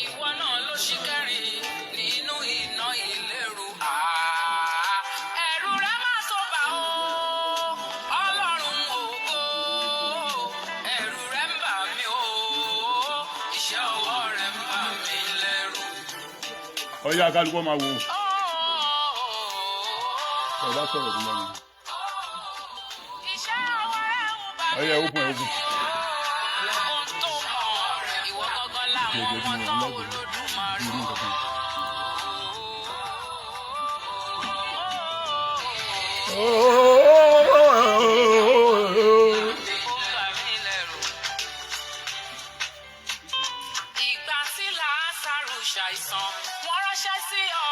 ìwọ náà ló ṣì kẹrin nínú iná ìléru. Ẹ̀rù rẹ má tó bà ó, Ọlọ́run ògo. Ẹ̀rù rẹ ń bà mí o, iṣẹ́ ọwọ́ rẹ ń bà mí lẹ́rù. Ọ̀yá kálukọ́ máa wò. Ọba sọ̀rọ̀ bí lọ́nà. Ọ̀yá ogun ẹ̀ ogun. Ìgbà tí Lásárù ṣàìsàn, wọ́n ránṣẹ́ sí ọ.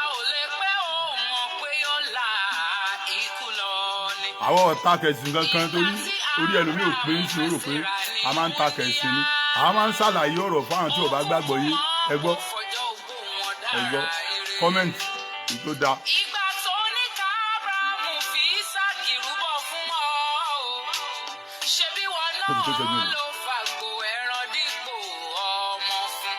A ò lè pé ó mọ̀ pé yóò la ikú lọ ni. Àwọn ọ̀tá kẹ̀sìn kankan torí orí ẹlòmíì ò pé ń ṣe ó rò pé a máa ń ta kẹ̀sìn ni. Àwọn máa ń ṣàlàyé ọ̀rọ̀ fáwọn tí ò bá gbàgbọ́ yé. Ẹ gbọ́ kọ́mẹ́ǹtì tó dáa. Ìgbà tó ní ká Ábúráhámù fi Ísáàkì rúbọ fún ọ, ṣebí wọn náà ló fàgbò ẹran dípò ọmọ fún.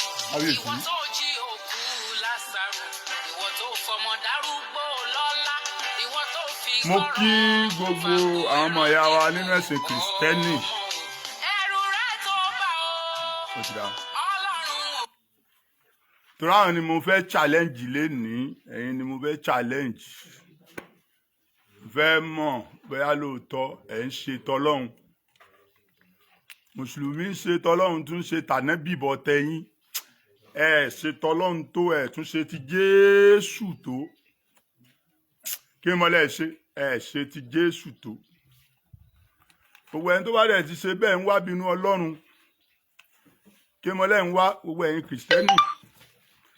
Ìwọ tó jí òkú Lásárù, ìwọ tó fọmọ dárúgbó lọ́lá, ìwọ tó fi Mo kí gbogbo àwọn ọmọ ìyá wa nínú ẹ̀sìn Kìrìsìtẹ́nì. ẹ̀rù rẹ tó bà ó, Ó ti dáa. Ọlọ́run ò. Torí àwọn ni mo fẹ́ challenge lénìí, ẹ̀yin ni mo fẹ́ challenge. Fẹ́ mọ̀ bóyá lóòótọ́ ẹ̀ ń ṣe tọlọ́hun. Mùsùlùmí ń ṣe tọlọ́hun tún ṣe tànábì bọ̀ tẹ̀yìn. Ẹ ṣe tọlọ́hun tó ẹ̀ tún ṣe ti Jésù tó. Kí mo lẹ́ ṣe? Ẹ ṣe ti Jésù tó. Gbogbo ẹni tó bá dẹ̀ ti ṣe bẹ́ẹ̀ ń wá bínú Ọlọ́run. Kí mo lẹ́ ń wá gbogbo ẹ̀yin Kìrìsìtẹ́nì.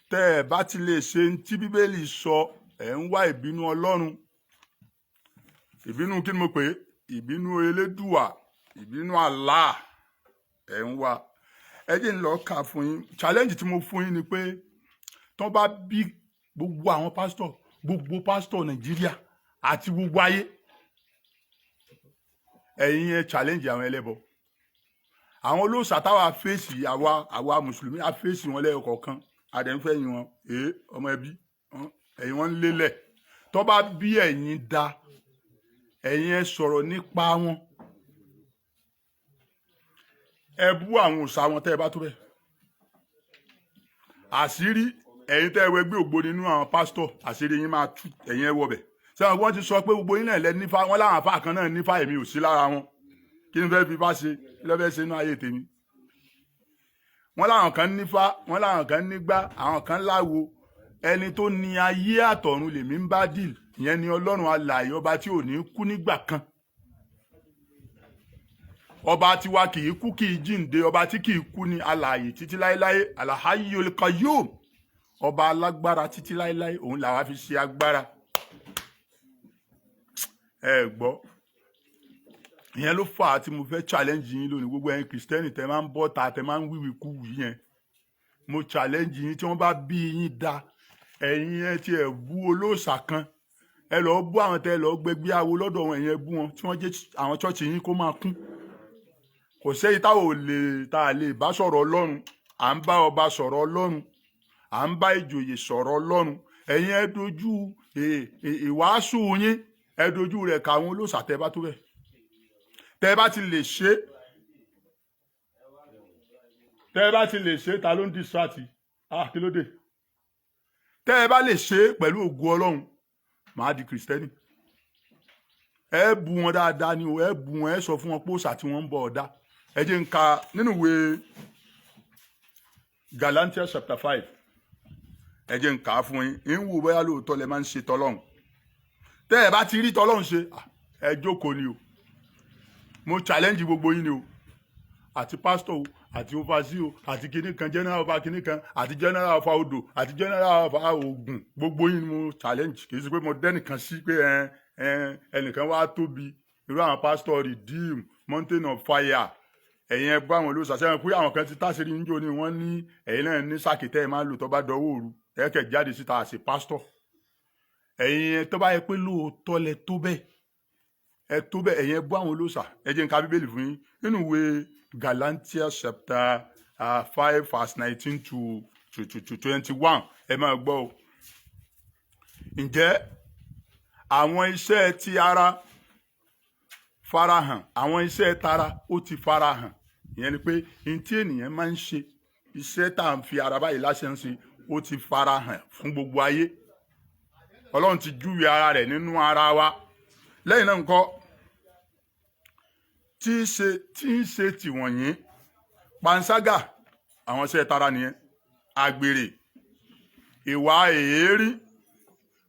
Tẹ́ ẹ bá ti lè ṣe tí Bíbélì sọ, ẹ̀ ń wá ìbínú Ọlọ́run. Ìbínú kí ni mo pè é? Ìbínú Elédùà, ìbínú Allah ẹ̀ ń wá. Ẹ jẹ́ n lọ kà fún yín. Challenge tí mo fún yín ni pé tán bá bí gbogbo àwọn gbogbo pásítọ̀ Nàìjíríà àti gbogbo ayé, ẹ̀yin ẹ challenge àwọn ẹlẹ́bọ. Àwọn olóòṣà táwa fèsì àwa mùsùlùmí á fèsì wọn lẹ́yọkọ̀ọ̀kan. Àdẹ̀ńfẹ́ yín wọn ọmọ ẹbí ẹ̀yin wọn ń lélẹ̀. Tó bá bí ẹ̀yin da ẹ̀yin ẹ sọ̀rọ̀ nípa wọn. Ẹ bú àwọn òòṣà wọn tẹ́ ẹ bá tó bẹ́ẹ̀. Àṣírí ẹ̀yin tẹ́ ẹ wẹgbẹ́ ògbó nínú àwọn pásítọ̀, àṣírí yín máa tú, ẹ̀yin ẹ wọbẹ̀. Sẹ́wọ̀n wọ́n ti sọ pé gbogbo yín náà lẹ́ nífà, wọ́n láwọn àfáà kan náà nífà, èmi ò sí lára wọn. Kí ni fẹ́ fi bá ṣe? Kí ló fẹ́ ṣe inú ayé tèmi? Wọ́n láwọn kan nífà, wọ́n láwọn kan nígbà, àwọn kan láwo. Ẹni tó ní ayé àtọ̀run lèmi ń bá dìl, ìyẹn ni Ọlọ́run alààyè, ọba tí ò ní kú nígbà kan. Ọba tiwa kì í kú, kì í jíǹde, ọba tí kì í kú ní alààyè títí láéláé, Al-Hayyul Qayyum. Ọba alágbára títí láéláé, òun làwa fi ṣe agbára. Ẹ gbọ́. Ìyẹn ló fà á tí mo fẹ́ challenge yín lónìí. Gbogbo ẹ̀yin Kìrìsìtẹ́nì tẹ́ máa ń bọ́ ta, tẹ́ máa ń wíwì kú wì yẹn. Mo challenge yín tí wọ́n bá bí yín da. Ẹ̀yin ẹ ti ẹ̀ bú olóòṣà kan. Ẹ lọ bú àwọn tẹ́ lọ gbẹgbẹ́ awo lọ́dọ̀ wọn, ẹ̀yin ẹ bú wọn tí wọ́n jẹ́ àwọn chọ́ọ̀chì yín kó máa kún. Kò sẹ́yìn tá a lè bá sọ̀rọ̀ Ọlọ́run. À ń bá ọba sọ̀rọ̀ Ọlọ́run. À ń bá ìjòyè sọ̀rọ̀ Ọlọ́run. Ẹ̀yin ẹ dojú ìwàásù yín, ẹ dojú rẹ̀ ká àwọn olóòṣà tẹ́ bá tó bẹ́ẹ̀. Tẹ́ bá ti lè ṣe, ta ló ń distract? Kí ló dé? Tẹ́ bá lè ṣe pẹ̀lú ògo Ọlọ́run, màá di Kìrìsìtẹ́nì. Ẹ bú wọn dáadáa ni o, ẹ bú wọn, ẹ sọ fún wọn pé òòṣà tí wọ́n ń bọ ọ̀dá. Ẹ jẹ́ n ka nínú ìwé Galatians chapter 5. Ẹ jẹ́ n kà á fún yín. Ń wò bóyá lóòótọ́ lẹ máa ń ṣe tọlọ́run. Tẹ́ ẹ bá ti rí tọlọ́run ṣe, ẹ jókòó ni o. Mo challenge gbogbo yín ni o. Àti pásítọ̀ o, àti overseer o, àti kinní kan, general ọba kinní kan, àti general ọba odò, àti general ọba Ògùn. Gbogbo yín ni mo challenge. Kì í ṣe pé mo dẹ́nìkan sí pé ẹnìkan wá tóbi. Irú àwọn pásítọ̀ Redeem, Mountain of Fire. Ẹ̀yin ẹ bá àwọn olóòṣà sẹ́wọ̀n pé àwọn kan ti táṣírí níjó ni wọ́n ní ẹ̀yin náà ní sàkítẹ́ ẹ̀ máa lò tó bá dọwọ́ òru. Ẹ̀kẹ́ jáde síta àṣẹ pásítọ̀. Ẹ̀yin tó bá yẹ pé lóòótọ́ lẹ tó bẹ́ẹ̀. ẹ tó bẹ́ẹ̀ ẹ̀yin bú àwọn olóòṣà. Ẹ jẹ́ n ka Bíbélì fún yín nínú ìwé Galatians chapter 5 verse 19 to 21. Ẹ máa gbọ́ o. Ǹjẹ́ àwọn iṣẹ́ ti ara farahàn, àwọn iṣẹ́ tara ó ti farahàn. Ìyẹn ni pé n tí ènìyàn máa ń ṣe, iṣẹ́ tá à ń fi ara báyìí láṣẹ ń ṣe, ó ti farahàn fún gbogbo ayé. Ọlọ́run ti júwe ara rẹ̀ nínú ara wa. Lẹ́yìn náà ńkọ́, tí ń ṣe tìwọ̀nyí, panṣágà, àwọn iṣẹ́ tara nìyẹn, àgbèrè, ìwà èérí,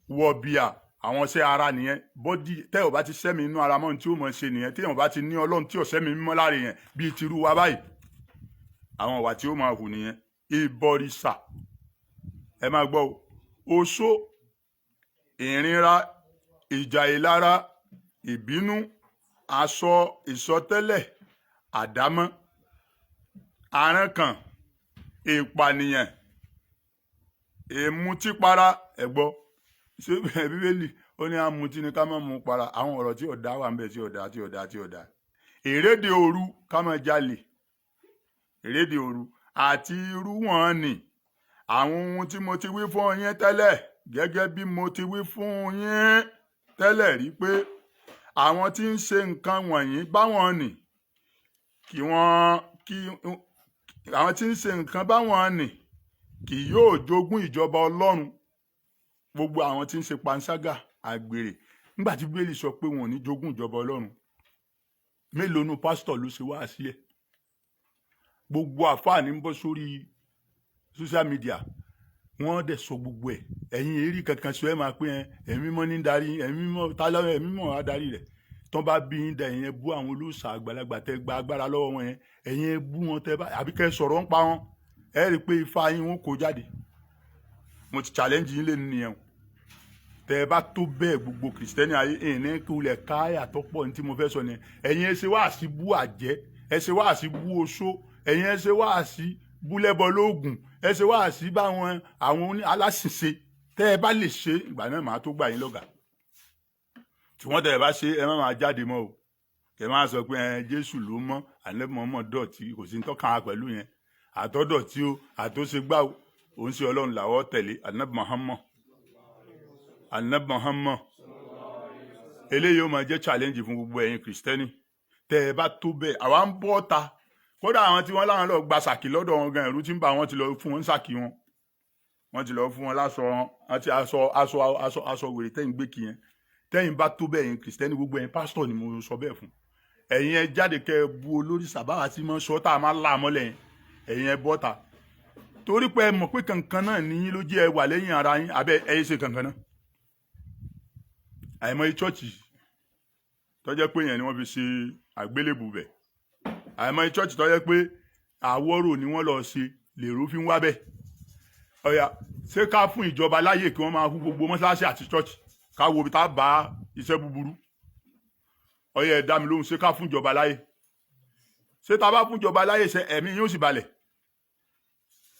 wọ̀bìà, àwọn iṣẹ́ ara nìyẹn. Bọ́dí tẹ́ ò bá ti sẹ́mi inú ara mọ́ ní tí ó mọ̀ ṣe nìyẹn. Tí èèyàn bá ti ní Ọlọ́run tí ò sẹ́mi mímọ́ láre yẹn bíi tirú wa báyìí, àwọn ìwà tí ó máa hù nìyẹn. Ìbọ̀rìṣà, ẹ máa gbọ́ o, oṣó, ìrìnra, ìjà ìlara, ìbínú, aṣọ ìsọtẹ́lẹ̀, àdámọ́, àrankàn, ìpànìyàn, ìmutípara. Ẹ gbọ́, ṣé Bíbélì ó ní àmutí ni ká má mu para? Àwọn ọ̀rọ̀ tí ọ̀dà wà ń bẹ, tí ọ̀dà. Ìrédè òru, ká má jalè, ìrédè òru àti irú wọn ni àwọn ohun tí mo ti wí fún yín tẹ́lẹ̀, gẹ́gẹ́ bí mo ti wí fún yín tẹ́lẹ̀ rí pé àwọn tí ń ṣe nǹkan wọ̀nyí báwọn nì àwọn tí ń ṣe nǹkan báwọn nì kì yóò jogún ìjọba Ọlọ́run. Gbogbo àwọn tí ń ṣe panṣágà, àgbèrè, nígbà tí Bíbélì sọ pé wọn ò ní jogún ìjọba Ọlọ́run, mélòó nu pásítọ̀ ló ṣe wá sí ẹ̀? Gbogbo àfáà ní ń bọ́ sórí social media, wọ́n dẹ̀ sọ gbogbo ẹ̀. Ẹ̀yin èrí kankan sọ ẹ máa pé ẹ̀mí mímọ́ ní darí, ẹ̀mí mímọ́ tálọ́, ẹ̀mí mímọ́ wá darí rẹ̀. Tán bá bí yín da ẹ̀yin bú àwọn olóòṣà àgbàlagbà tẹ́ gba agbára lọ́wọ́ wọn yẹn, ẹ̀yin bú wọn tẹ́ bá àbí kẹ́ sọ̀rọ̀ ń pa wọn, ẹ rí i pé ifá yín wọn kó jáde. Mo ti challenge yín lẹ́nu nìyẹn. Tẹ́ ẹ bá tó bẹ́ẹ̀ gbogbo kìrìsìtẹ́nì ayé ẹ̀yìn kí wulẹ̀ káyà tó pọ̀ ní tí mo fẹ́ sọ nìyẹn. Ẹ̀yin ẹ ṣe wáàsí bú àjẹ́, ẹ ṣe wáàsí bú oṣó, ẹ̀yin ẹ ṣe wáàsí bú lẹ́bọ lóògùn, ẹ ṣe wáàsí báwọn àwọn aláṣìṣe. Tẹ́ ẹ bá lè ṣe, ìgbà náà màá tó gbà yín lọ́gàá. Tí wọ́n tẹ́ ẹ bá ṣe, ẹ má máa jáde mọ́ o. Kẹ́ máa sọ pé Jésù ló mọ́, Ànábì Mùhámádù dọ̀tí, kò sí ní tọ́kàn á pẹ̀lú yẹn. Àtọ́dọ̀tí o, àtọ́ṣegbá o, òun ṣe Ọlọ́run làwọ́ tẹ̀lé, Ànábì Mùhámádù. Eléyìí ó máa jẹ́ challenge fún gbogbo ẹ̀yin kìrìsìtẹ́nì. Tẹ́ ẹ bá tó bẹ́ẹ̀, àwa ń bọ́ ta. Kódà àwọn tí wọ́n láwọn lọ gba sàkì lọ́dọ̀ wọn gan, ẹ̀rù tí ń bà wọ́n, ti lọ fún wọn sàkì wọn. Wọ́n ti lọ fún wọn láṣọ wọn, àti aṣọ wèrè tẹ́yìn gbé kì yẹn. Tẹ́yìn bá tó bẹ́ẹ̀ ẹ̀yin kìrìsìtẹ́nì, gbogbo ẹ̀yin pásítọ̀ ni mo sọ bẹ́ẹ̀ fún. Ẹ̀yin ẹ jáde kẹ́ ẹ bu olórìṣà báwa tí mo sọ tá a máa là mọ́lẹ̀ yẹn. Ẹ̀yin ẹ bọ́ ta. Torí pé ẹ mọ̀ pé kankan náà ní yín ló jẹ́ ẹ wà lẹ́yìn ara yín, àbẹ́ ẹ ṣe kankan náà. Àìmọye chọ́ọ̀chì tó jẹ́ pé yẹn ni wọ́n fi ṣe àgbélébù bẹ̀. Àìmọye chọ́ọ̀chì tó jẹ́ pé àwọ̀rò ni wọ́n lọ ṣe lèrò fi ń wá bẹ̀. Ọ̀yà ṣé ká fún ìjọba láyè kí wọ́n máa hu gbogbo mọ́ṣáláṣí àti chọ́ọ̀chì ká wo bí tá a bá iṣẹ́ búburú. Ọ̀yà ẹ dá mi lóhùn, ṣé ká fún ìjọba láyè? Ṣé tá a bá fún ìjọba láyè ṣe ẹ̀mí yóò sì balẹ̀?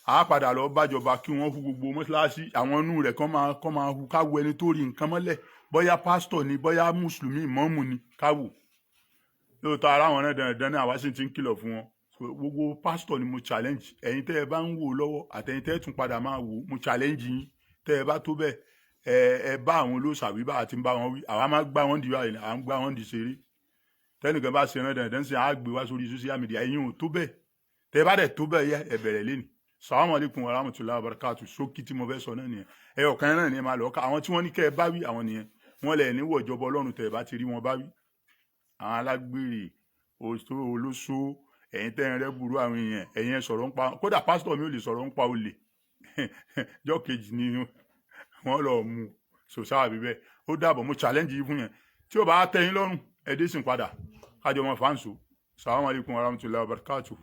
A padà lọ bájọba kí wọ́n hu gbogbo mọ́ṣáláṣí, àwọn inú rẹ̀ kán máa hu, ká wo ẹni tó rí nǹkan mọ́lẹ̀, bóyá pásítọ̀ ni, bóyá mùsùlùmí ìmáàmù ni, ká wò. Lóòótọ́ ara wọn náà dandan náà àwa sì ti ń kìlọ̀ fún wọn. Gbogbo pásítọ̀ ni mo challenge. Ẹ̀yin tẹ́ ẹ bá ń wò lọ́wọ́ àtẹ̀yin tẹ́ ẹ tún padà máa wò, mo challenge yín. Tẹ́ ẹ bá tó bẹ́ẹ̀, ẹ bá àwọn olóòṣà wí bá àti ń bá wọn wí. Àwa máa gbá wọn di wáyé, à ń gbá wọn di ṣeré. Tẹ́nìkan bá ṣe rán dandan sí àá gbé wá sórí social media, ẹ̀yin ò tó bẹ́ẹ̀. Tẹ́ ẹ bá dẹ̀ tó bẹ́ẹ̀ yẹ ẹ bẹ̀rẹ̀ lénìí. Assalamu alaikum warahmatullahi wabarakatuh. Ṣókí tí mo fẹ́ sọ náà nìyẹn. Ọ̀kan náà ni ẹ máa lọ ká àwọn tí wọ́n ní kẹ́ ẹ bá wí, àwọn nìyẹn. Wọ́n lẹ̀ ní wọ̀ ìjọba Ọlọ́run tẹ́ ẹ bá ti rí wọn bá wí. Àwọn alágbèrè, olóṣó, ẹ̀yin tẹ́ ẹ rẹ́ burú àwọn èèyàn, ẹ̀yin ẹ sọ̀rọ̀ ń pa, kódà pásítọ̀ mi ò lè sọ̀rọ̀ ń pa olè. Jọ́ kejì ni wọ́n lọ mú sòsáà bíbẹ́. Ó dàbọ̀, mo challenge yìí fún yẹn. Tí ó bá tẹ́ yín lọ́rùn, ẹ dé sìn padà. Kájọ mọ fáǹsù. Assalamu alaikum warahmatullahi wabarakatuh.